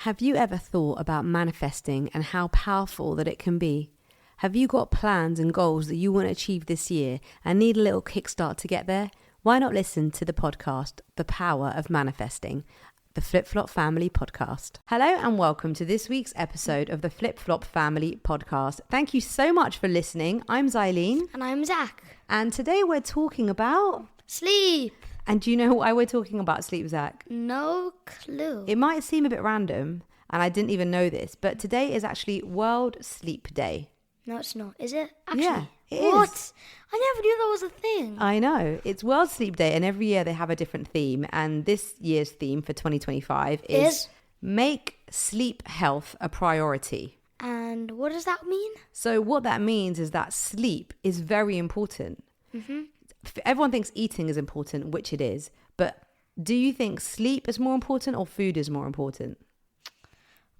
Have you ever thought about manifesting and how powerful that it can be? Have you got plans and goals that you want to achieve this year and need a little kickstart to get there? Why not listen to the podcast, The Power of Manifesting, the Flip-Flop Family podcast. Hello and welcome to this week's episode of the Flip-Flop Family podcast. Thank you so much for listening. I'm Xylene. And I'm Zach. And today we're talking about... sleep. And do you know why we're talking about sleep, Zach? No clue. It might seem a bit random, and I didn't even know this, but today is actually World Sleep Day. No, it's not. Is it? Actually, yeah, it what? is. I never knew that was a thing. I know. It's World Sleep Day, and every year they have a different theme. And this year's theme for 2025 is make sleep health a priority. And what does that mean? So what that means is that sleep is very important. Mm-hmm. Everyone thinks eating is important, which it is. But do you think sleep is more important or food is more important?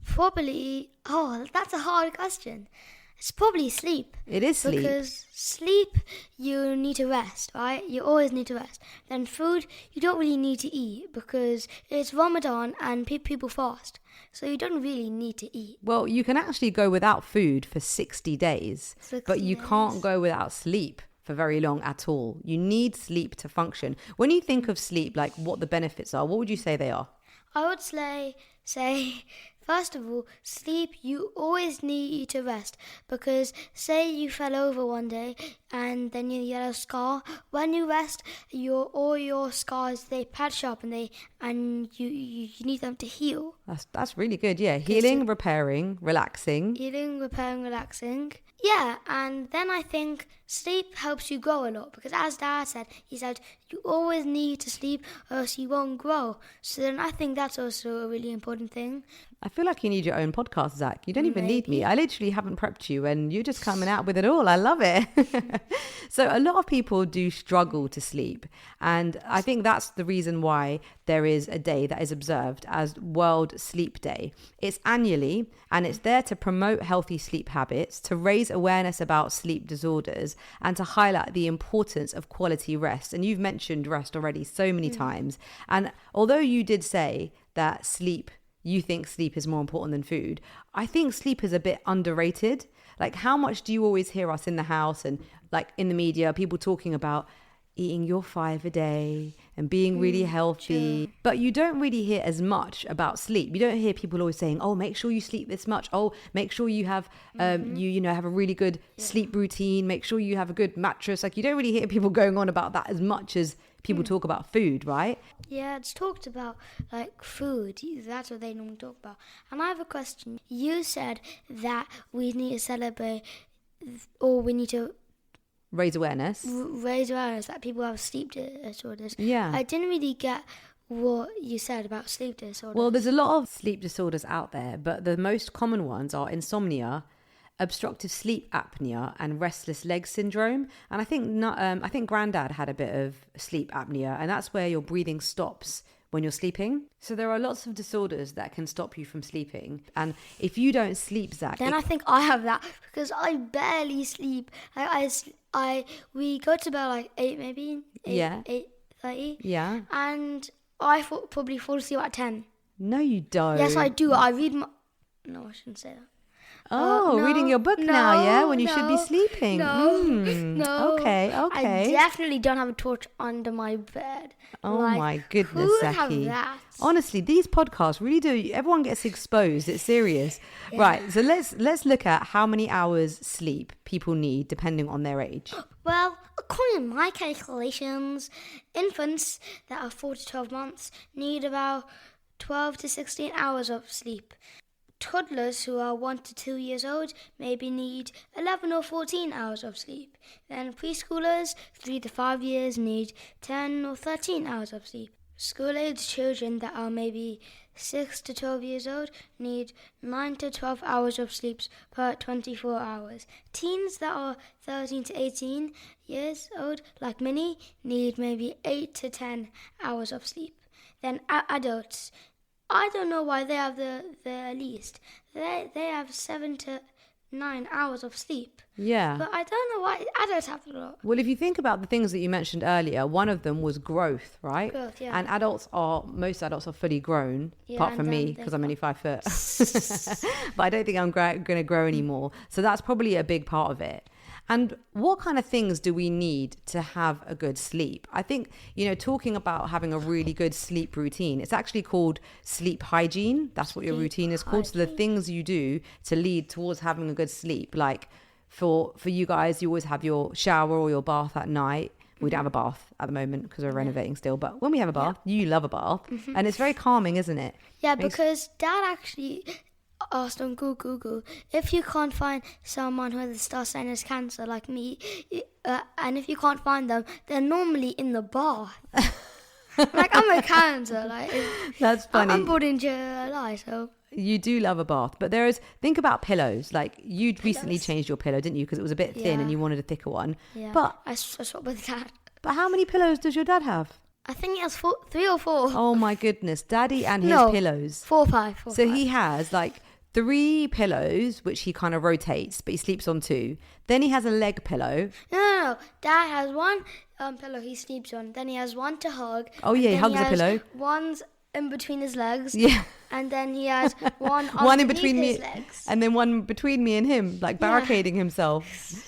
Probably. Oh, that's a hard question. It's probably sleep. It is sleep. Because sleep, you need to rest, right? You always need to rest. Then food, you don't really need to eat because it's Ramadan and people fast. So you don't really need to eat. Well, you can actually go without food for 60 days. 60 but you days. Can't go without sleep for very long at all. You need sleep to function. When you think of sleep, like what the benefits are, what would you say they are? I would say first of all, sleep, you always need to rest because say you fell over one day and then you get a scar. When you rest, all your scars, they patch up and you need them to heal. That's really good, yeah. Healing, repairing, relaxing. Healing, repairing, relaxing. Yeah, and then I think sleep helps you grow a lot because as Dad said, he said you always need to sleep or else you won't grow. So then I think that's also a really important thing. I feel like you need your own podcast, Zach. You don't even need me. I literally haven't prepped you and you're just coming out with it all. I love it. So a lot of people do struggle to sleep. And I think that's the reason why there is a day that is observed as World Sleep Day. It's annually and it's there to promote healthy sleep habits, to raise awareness about sleep disorders and to highlight the importance of quality rest. And you've mentioned rest already so many times. And although you did say that you think sleep is more important than food, I think sleep is a bit underrated. Like, how much do you always hear us in the house and like in the media, people talking about eating your 5 a day and being really healthy. True. But you don't really hear as much about sleep. You don't hear people always saying, oh, make sure you sleep this much. Oh, make sure you have, you have a really good sleep routine. Make sure you have a good mattress. Like, you don't really hear people going on about that as much as people talk about food, right? Yeah, it's talked about like food. That's what they normally talk about. And I have a question. You said that we need to celebrate or we need to raise awareness that people have sleep disorders. Yeah. I didn't really get what you said about sleep disorders. Well, there's a lot of sleep disorders out there, but the most common ones are insomnia, obstructive sleep apnea and restless leg syndrome. And I think Granddad had a bit of sleep apnea, and that's where your breathing stops when you're sleeping. So there are lots of disorders that can stop you from sleeping. And if you don't sleep, Zach... Then I think I have that because I barely sleep. We go to bed like 8 maybe. 8:30. Yeah. And I probably fall asleep at 10. No, you don't. Yes, I do. I read my... No, I shouldn't say that. Oh, reading your book now, yeah? When you should be sleeping. No. Okay. I definitely don't have a torch under my bed. Oh my goodness, who would Zaki. have that? Honestly, these podcasts really do. Everyone gets exposed. It's serious. Yeah. Right. So let's look at how many hours sleep people need depending on their age. Well, according to my calculations, infants that are 4 to 12 months need about 12 to 16 hours of sleep. Toddlers who are 1 to 2 years old maybe need 11 or 14 hours of sleep. Then preschoolers 3 to 5 years need 10 or 13 hours of sleep. School-age children that are maybe 6 to 12 years old need 9 to 12 hours of sleep per 24 hours. Teens that are 13 to 18 years old, like Minnie, need maybe 8 to 10 hours of sleep. Then adults, I don't know why they have the least. They have 7 to 9 hours of sleep. Yeah. But I don't know why adults have a lot. Well, if you think about the things that you mentioned earlier, one of them was growth, right? Growth, yeah. And most adults are fully grown, Yeah, apart from and me, then because I'm only 5 foot. But I don't think I'm going to grow anymore. So that's probably a big part of it. And what kind of things do we need to have a good sleep? I think, talking about having a really good sleep routine, it's actually called sleep hygiene. That's what your routine is called. So the things you do to lead towards having a good sleep, like for you guys, you always have your shower or your bath at night. We don't have a bath at the moment because we're renovating still. But when we have a bath, you love a bath. And it's very calming, isn't it? Yeah, because Dad actually asked on Google if you can't find someone who has a star sign as Cancer like me, and if you can't find them, they're normally in the bath. Like, I'm a Cancer. Like, that's funny. I'm born in July, so. You do love a bath, but think about pillows. Like, you'd recently changed your pillow, didn't you? Because it was a bit thin and you wanted a thicker one. Yeah. But I swapped with Dad. But how many pillows does your dad have? I think he has 3 or 4. Oh my goodness, Daddy and his pillows. 4 or 5. So he has like 3 pillows, which he kind of rotates, but he sleeps on 2. Then he has a leg pillow. No. Dad has one pillow he sleeps on. Then he has one to hug. Oh yeah, he hugs the pillow. One's in between his legs. Yeah. And then he has one in between his me, legs. and then one between me and him, like barricading himself.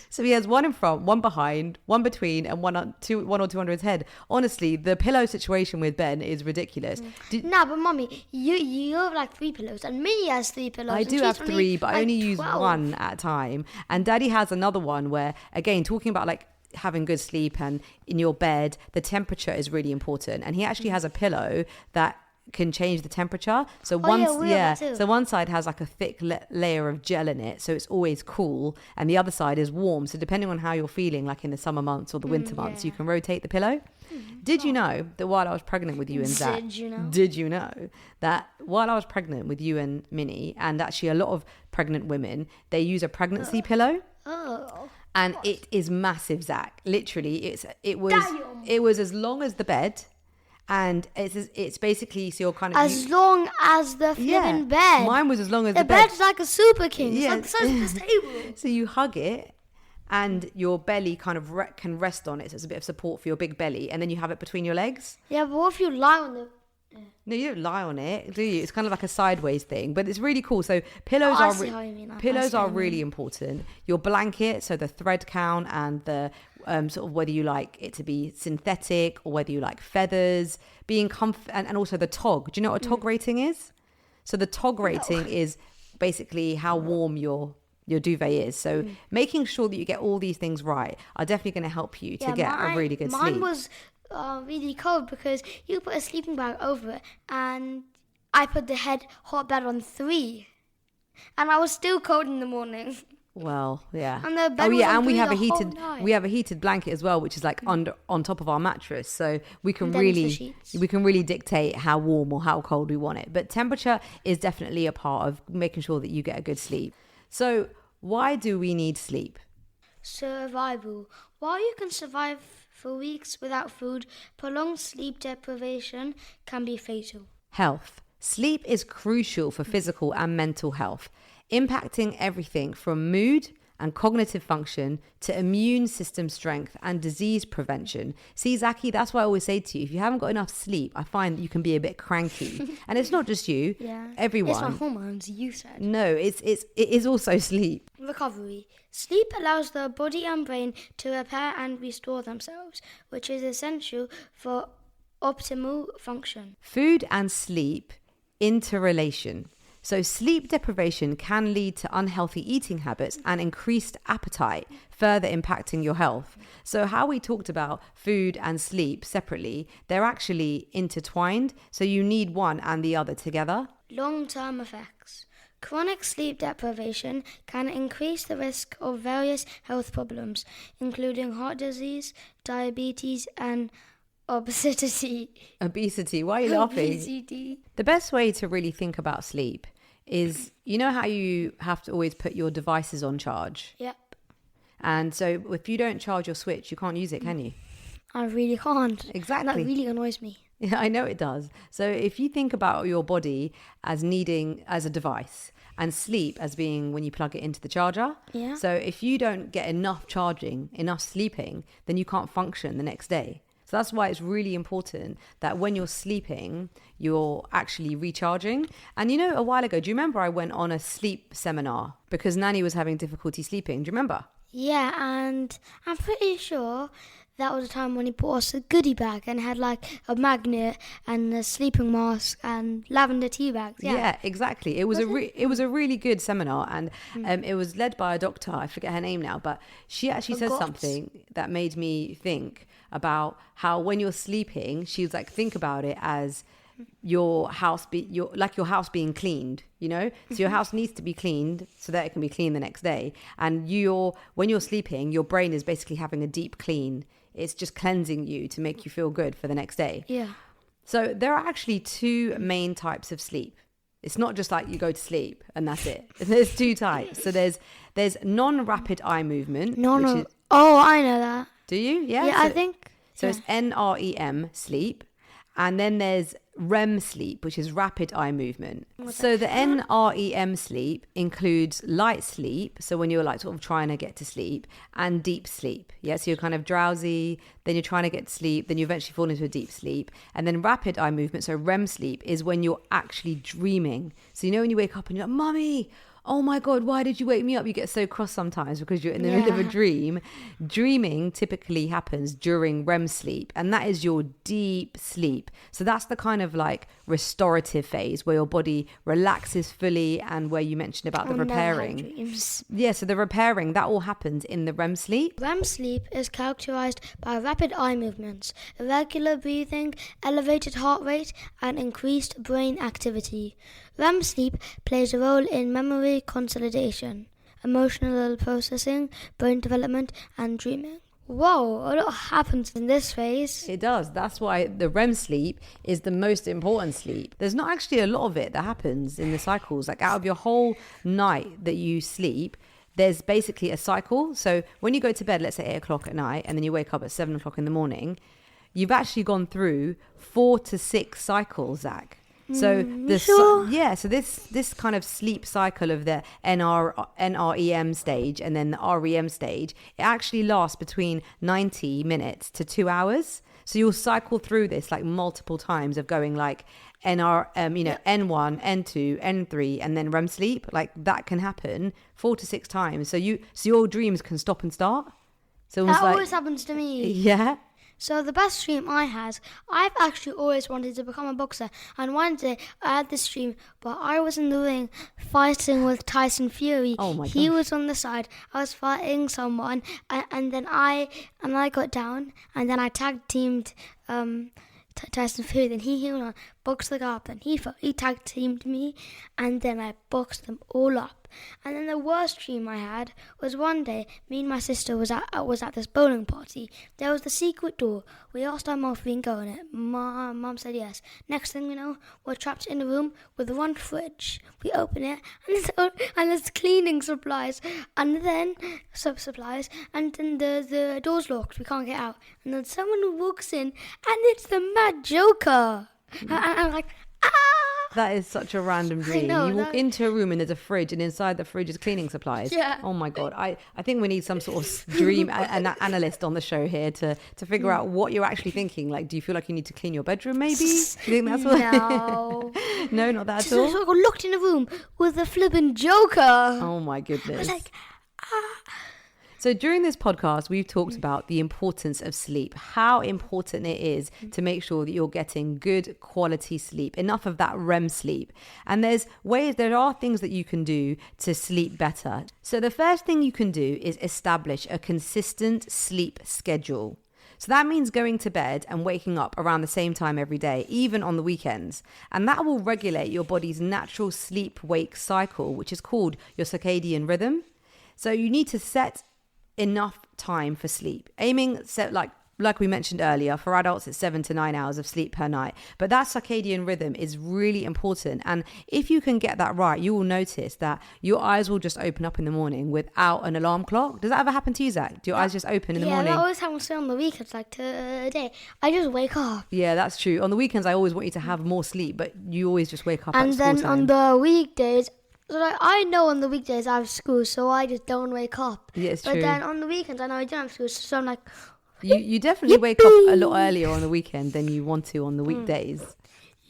So he has one in front, one behind, one between, and one or two under his head. Honestly, the pillow situation with Ben is ridiculous. But Mommy, you have like 3 pillows, and Minnie has 3 pillows. I do have 3, but I only use 1 at a time. And Daddy has another one where, again, talking about like having good sleep and in your bed, the temperature is really important. And he actually has a pillow that can change the temperature. So so one side has like a thick layer of gel in it, so it's always cool, and the other side is warm. So depending on how you're feeling, like in the summer months or the winter months, you can rotate the pillow. Did you know that while I was pregnant with you and Zach, did you know that while I was pregnant with you and Minnie, and actually a lot of pregnant women, they use a pregnancy pillow? And it is massive, Zach. Literally, it was as long as the bed. And it's basically, so you're kind of... As long as the flipping bed. Mine was as long as the bed. The bed's like a super king. It's like the size of this table. So you hug it, and your belly kind of can rest on it. So it's a bit of support for your big belly. And then you have it between your legs. Yeah, but what if you lie on the... No, you don't lie on it, do you? It's kind of like a sideways thing, but it's really cool. So pillows are really important. Your blanket, so the thread count and the sort of whether you like it to be synthetic or whether you like feathers, being and also the tog. Do you know what a tog rating is? So the tog rating is basically how warm your duvet is. So making sure that you get all these things right are definitely going to help you to get a really good sleep. Mine was really cold because you put a sleeping bag over it, and I put the hot bed on 3, and I was still cold in the morning. Well, yeah. And the bed and we have a heated blanket as well, which is like on top of our mattress, so we can really dictate how warm or how cold we want it. But temperature is definitely a part of making sure that you get a good sleep. So why do we need sleep? Survival. While you can survive for weeks without food, prolonged sleep deprivation can be fatal. Health. Sleep is crucial for physical and mental health, impacting everything from mood and cognitive function to immune system strength and disease prevention. See, Zaki, that's why I always say to you, if you haven't got enough sleep, I find that you can be a bit cranky. And it's not just you, everyone. It's my hormones, you said. No, it is also sleep. Recovery. Sleep allows the body and brain to repair and restore themselves, which is essential for optimal function. Food and sleep interrelation. So sleep deprivation can lead to unhealthy eating habits and increased appetite, further impacting your health. So how we talked about food and sleep separately, they're actually intertwined. So you need one and the other together. Long-term effects. Chronic sleep deprivation can increase the risk of various health problems, including heart disease, diabetes, and obesity. Obesity? Why are you laughing? Obesity. The best way to really think about sleep is, you know how you have to always put your devices on charge? Yep. And so if you don't charge your Switch, you can't use it, can you? I really can't. Exactly. That really annoys me. Yeah, I know it does. So if you think about your body as needing as a device, and sleep as being when you plug it into the charger. Yeah. So if you don't get enough charging, enough sleeping, then you can't function the next day. So that's why it's really important that when you're sleeping, you're actually recharging. And a while ago, do you remember I went on a sleep seminar because Nanny was having difficulty sleeping? Do you remember? Yeah, and I'm pretty sure that was the time when he bought us a goodie bag and had like a magnet and a sleeping mask and lavender tea bags. Yeah, exactly. It was a really good seminar, and it was led by a doctor. I forget her name now, but she actually said something that made me think about how when you're sleeping, she was like, think about it as your house being cleaned, so your house needs to be cleaned so that it can be clean the next day. And when you're sleeping, your brain is basically having a deep clean. It's just cleansing you to make you feel good for the next day. Yeah. So there are actually two main types of sleep. It's not just like you go to sleep and that's it. There's two types. So there's non-rapid eye movement. Oh, I know that. Do you? Yeah. Yeah, I think. So it's NREM sleep. And then there's REM sleep, which is rapid eye movement. So the NREM sleep includes light sleep, so when you're like sort of trying to get to sleep, and deep sleep. Yeah, so you're kind of drowsy, then you're trying to get to sleep, then you eventually fall into a deep sleep. And then rapid eye movement, so REM sleep, is when you're actually dreaming. So when you wake up and you're like, Mummy, oh my God, why did you wake me up? You get so cross sometimes because you're in the middle of a dream. Dreaming typically happens during REM sleep, and that is your deep sleep. So that's the kind of like restorative phase where your body relaxes fully, and where you mentioned about the repairing. Yeah, so the repairing, that all happens in the REM sleep. REM sleep is characterized by rapid eye movements, irregular breathing, elevated heart rate, and increased brain activity. REM sleep plays a role in memory consolidation, emotional processing, brain development, and dreaming. Whoa, a lot happens in this phase. It does. That's why the REM sleep is the most important sleep. There's not actually a lot of it that happens in the cycles. Like out of your whole night that you sleep, there's basically a cycle. So when you go to bed, let's say 8 o'clock at night, and then you wake up at 7 o'clock in the morning, you've actually gone through 4 to 6 cycles, Zach. So so this kind of sleep cycle of the NREM stage and then the REM stage, it actually lasts between 90 minutes to 2 hours. So you'll cycle through this like multiple times of going like N1, N2, N3, and then REM sleep. Like that can happen 4 to 6 times. So your dreams can stop and start. So that always happens to me. Yeah. So the best dream I had, I've actually always wanted to become a boxer. And one day I had this dream, but I was in the ring fighting with Tyson Fury. Oh my gosh. He was on the side. I was fighting someone, and then I got down, and then I tag teamed Tyson Fury. Then he went on, boxed the guy up, then he tag teamed me, and then I boxed them all up. And then the worst dream I had was one day, me and my sister was at this bowling party. There was the secret door. We asked our mum if we can go in it. Mum said yes. Next thing we know, we're trapped in a room with one fridge. We open it, and there's cleaning supplies, and then the door's locked. We can't get out. And then someone walks in, and it's the Mad Joker. And I'm like, ah! That is such a random dream. You walk into a room and there's a fridge, and inside the fridge is cleaning supplies. Yeah. Oh my God. I think we need some sort of dream analyst on the show here to figure out what you're actually thinking. Like, do you feel like you need to clean your bedroom maybe? Do you think that's what? No. No, not that at all. So I got locked in a room with a flippin' Joker. Oh my goodness. I was like, ah. So during this podcast, we've talked about the importance of sleep, how important it is to make sure that you're getting good quality sleep, enough of that REM sleep. And there are things that you can do to sleep better. So the first thing you can do is establish a consistent sleep schedule. So that means going to bed and waking up around the same time every day, even on the weekends. And that will regulate your body's natural sleep-wake cycle, which is called your circadian rhythm. So you need to set enough time for sleep. Aiming set like we mentioned earlier, for adults it's 7 to 9 hours of sleep per night. But that circadian rhythm is really important. And if you can get that right, you will notice that your eyes will just open up in the morning without an alarm clock. Does that ever happen to you, Zach? Do your eyes just open in the morning? Yeah, that always happens to me on the weekends, like today. I just wake up. Yeah, that's true. On the weekends, I always want you to have more sleep, but you always just wake up at And school then time. on the weekdays, So like, I know on the weekdays I have school, so I just don't wake up. Yeah, it's but true. then on the weekends I know I don't have school, so I'm like, You definitely wake up a lot earlier on the weekend than you want to on the weekdays.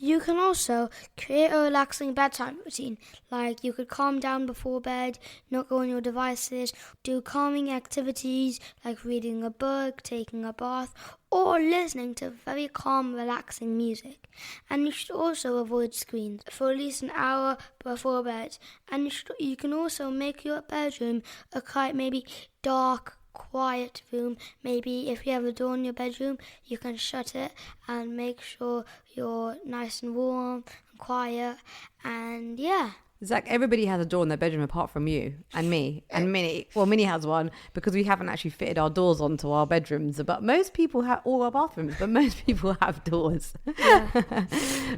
You can also create a relaxing bedtime routine. Like you could calm down before bed, not go on your devices, do calming activities like reading a book, taking a bath, or listening to very calm, relaxing music. And you should also avoid screens for at least an hour before bed. And you can also make your bedroom a quite maybe dark, quiet room. Maybe if you have a door in your bedroom, you can shut it and make sure you're nice and warm and quiet. And yeah. Zach, everybody has a door in their bedroom apart from you and me and Minnie. Well, Minnie has one because we haven't actually fitted our doors onto our bedrooms. But most people have all our bathrooms, but most people have doors. Yeah.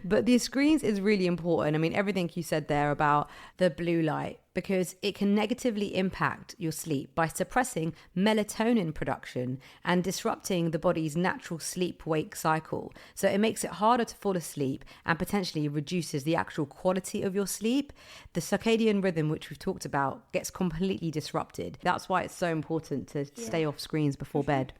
But the screens is really important. I mean, everything you said there about the blue light, because it can negatively impact your sleep by suppressing melatonin production and disrupting the body's natural sleep-wake cycle. So it makes it harder to fall asleep and potentially reduces the actual quality of your sleep. The circadian rhythm, which we've talked about, gets completely disrupted. That's why it's so important to stay off screens before bed.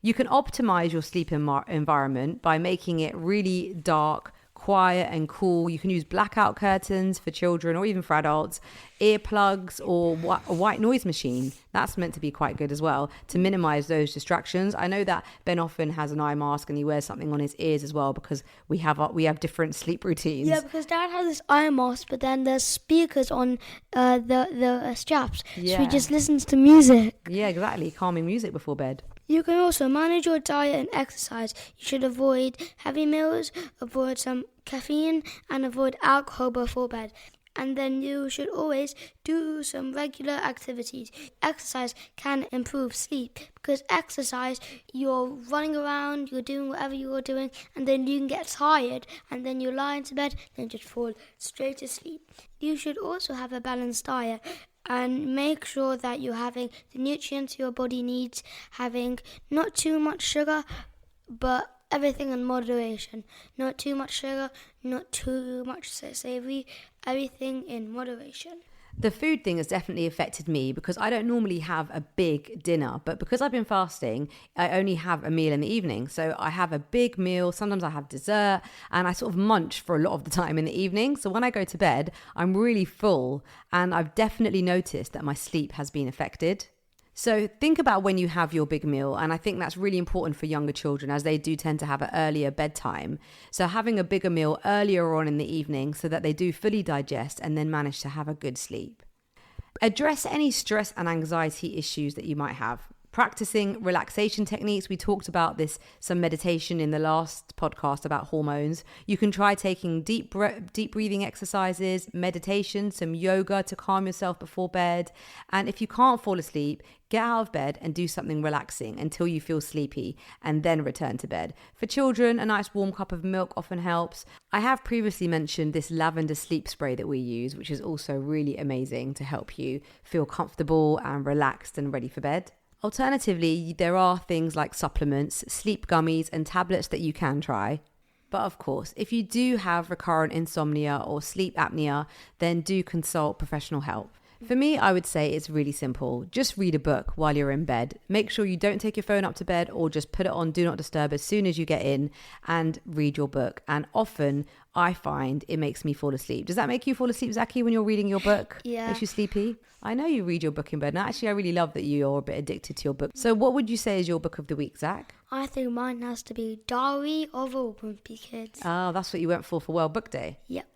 You can optimize your sleep environment by making it really dark, quiet and cool. You can use blackout curtains for children or even for adults, earplugs or a white noise machine. That's meant to be quite good as well to minimize those distractions. I know that Ben often has an eye mask and he wears something on his ears as well because we have different sleep routines. Yeah, because Dad has this eye mask, but then there's speakers on the straps, so he just listens to music. Yeah, exactly. Calming music before bed. You can also manage your diet and exercise. You should avoid heavy meals, avoid some caffeine, and avoid alcohol before bed. And then you should always do some regular activities. Exercise can improve sleep because exercise, you're running around, you're doing whatever you're doing, and then you can get tired, and then you lie into bed, then just fall straight to sleep. You should also have a balanced diet and make sure that you're having the nutrients your body needs, having not too much sugar, but everything in moderation. Not too much sugar, not too much savory, everything in moderation. The food thing has definitely affected me because I don't normally have a big dinner, but because I've been fasting, I only have a meal in the evening. So I have a big meal, sometimes I have dessert, and I sort of munch for a lot of the time in the evening. So when I go to bed, I'm really full, and I've definitely noticed that my sleep has been affected. So think about when you have your big meal, and I think that's really important for younger children as they do tend to have an earlier bedtime. So having a bigger meal earlier on in the evening so that they do fully digest and then manage to have a good sleep. Address any stress and anxiety issues that you might have. Practicing relaxation techniques. We talked about this, some meditation in the last podcast about hormones. You can try taking deep breathing exercises, meditation, some yoga to calm yourself before bed. And if you can't fall asleep, get out of bed and do something relaxing until you feel sleepy and then return to bed. For children, a nice warm cup of milk often helps. I have previously mentioned this lavender sleep spray that we use, which is also really amazing to help you feel comfortable and relaxed and ready for bed. Alternatively, there are things like supplements, sleep gummies and tablets that you can try. But of course, if you do have recurrent insomnia or sleep apnea, then do consult professional help. For me, I would say it's really simple. Just read a book while you're in bed. Make sure you don't take your phone up to bed or just put it on Do Not Disturb as soon as you get in and read your book. And often I find it makes me fall asleep. Does that make you fall asleep, Zaki, when you're reading your book? Yeah. Makes you sleepy? I know you read your book in bed. And actually, I really love that you're a bit addicted to your book. So what would you say is your book of the week, Zach? I think mine has to be Diary of a Wimpy Kid. Oh, that's what you went for World Book Day. Yep.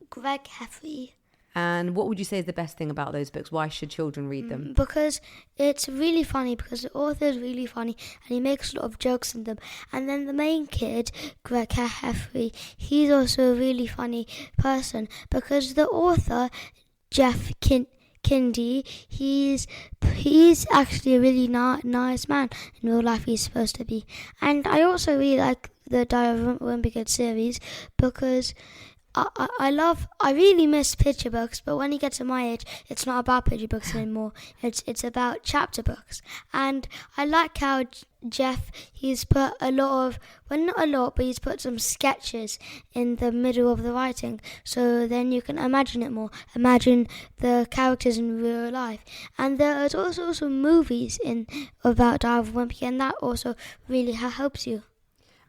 Greg Heffrey. And what would you say is the best thing about those books? Why should children read them? Because it's really funny, because the author is really funny and he makes a lot of jokes in them. And then the main kid, Greg Heffrey, he's also a really funny person because the author, Jeff Kindy, he's actually a really nice man. In real life, he's supposed to be. And I also really like the Diary of a Wimpy Kid series because I really miss picture books, but when you get to my age, it's not about picture books anymore. It's about chapter books. And I like how Jeff, he's put a lot of, well, not a lot, but he's put some sketches in the middle of the writing, so then you can imagine it more. Imagine the characters in real life. And there's also some movies about Diary of a Wimpy Kid, and that also really helps you.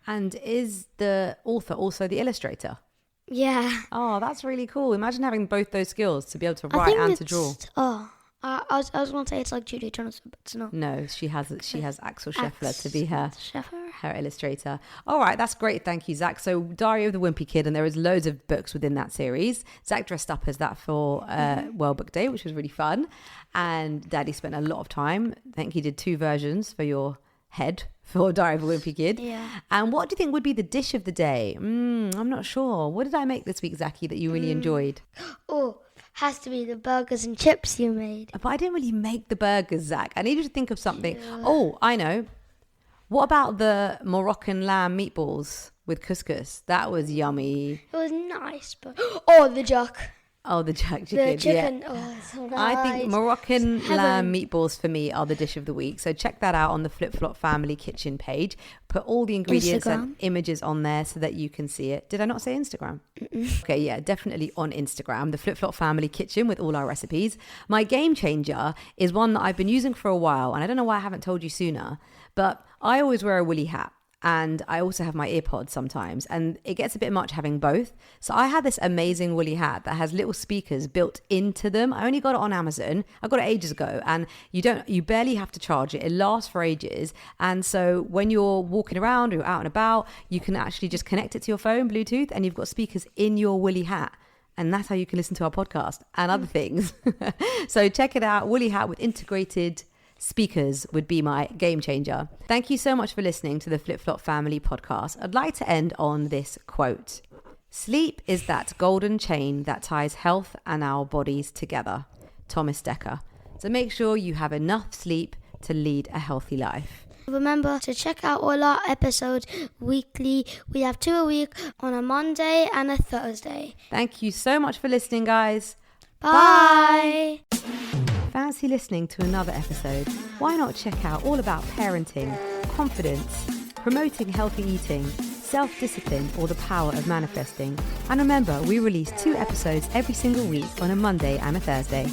And is the author also the illustrator? Yeah. Oh, that's really cool. Imagine having both those skills, to be able to write and to draw. I was going to say it's like Judy Jonathan, but it's not. No, she has Axel Scheffler to be her Scheffler? illustrator. All right, that's great. Thank you, Zach. So Diary of the Wimpy Kid, and there is loads of books within that series. Zach dressed up as that for World Book Day, which was really fun. And Daddy spent a lot of time. I think he did 2 versions for your head for Diary of a Wimpy Kid. Yeah. And what do you think would be the dish of the day? I'm not sure. What did I make this week, Zachy, that you really enjoyed? Oh, has to be the burgers and chips you made. But I didn't really make the burgers, Zach. I need you to think of something. Yeah. Oh, I know. What about the Moroccan lamb meatballs with couscous? That was yummy. It was nice, but... Oh, the duck. Oh, the jack chicken. The chicken. Yeah. Oh, it's so nice. I think Moroccan Heaven. lamb meatballs for me are the dish of the week. So check that out on the Flip Flop Family kitchen page. Put all the ingredients and images on there so that you can see it. Did I not say Instagram? Okay, yeah, definitely on Instagram. The Flip Flop Family kitchen with all our recipes. My game changer is one that I've been using for a while, and I don't know why I haven't told you sooner, but I always wear a woolly hat. And I also have my earpods sometimes, and it gets a bit much having both. So I had this amazing woolly hat that has little speakers built into them. I only got it on Amazon. I got it ages ago, and you barely have to charge it. It lasts for ages. And so when you're walking around or you're out and about, you can actually just connect it to your phone, Bluetooth, and you've got speakers in your woolly hat. And that's how you can listen to our podcast and other things. So check it out. Woolly hat with integrated speakers would be my game changer. Thank you so much for listening to the Flip Flop Family podcast. I'd like to end on this quote. Sleep is that golden chain that ties health and our bodies together. Thomas Dekker. So make sure you have enough sleep to lead a healthy life. Remember to check out all our episodes weekly. We have 2 a week on a Monday and a Thursday. Thank you so much for listening, guys. Bye. Fancy listening to another episode? Why not check out all about parenting, confidence, promoting healthy eating, self-discipline, or the power of manifesting. And remember, we release 2 episodes every single week on a Monday and a Thursday.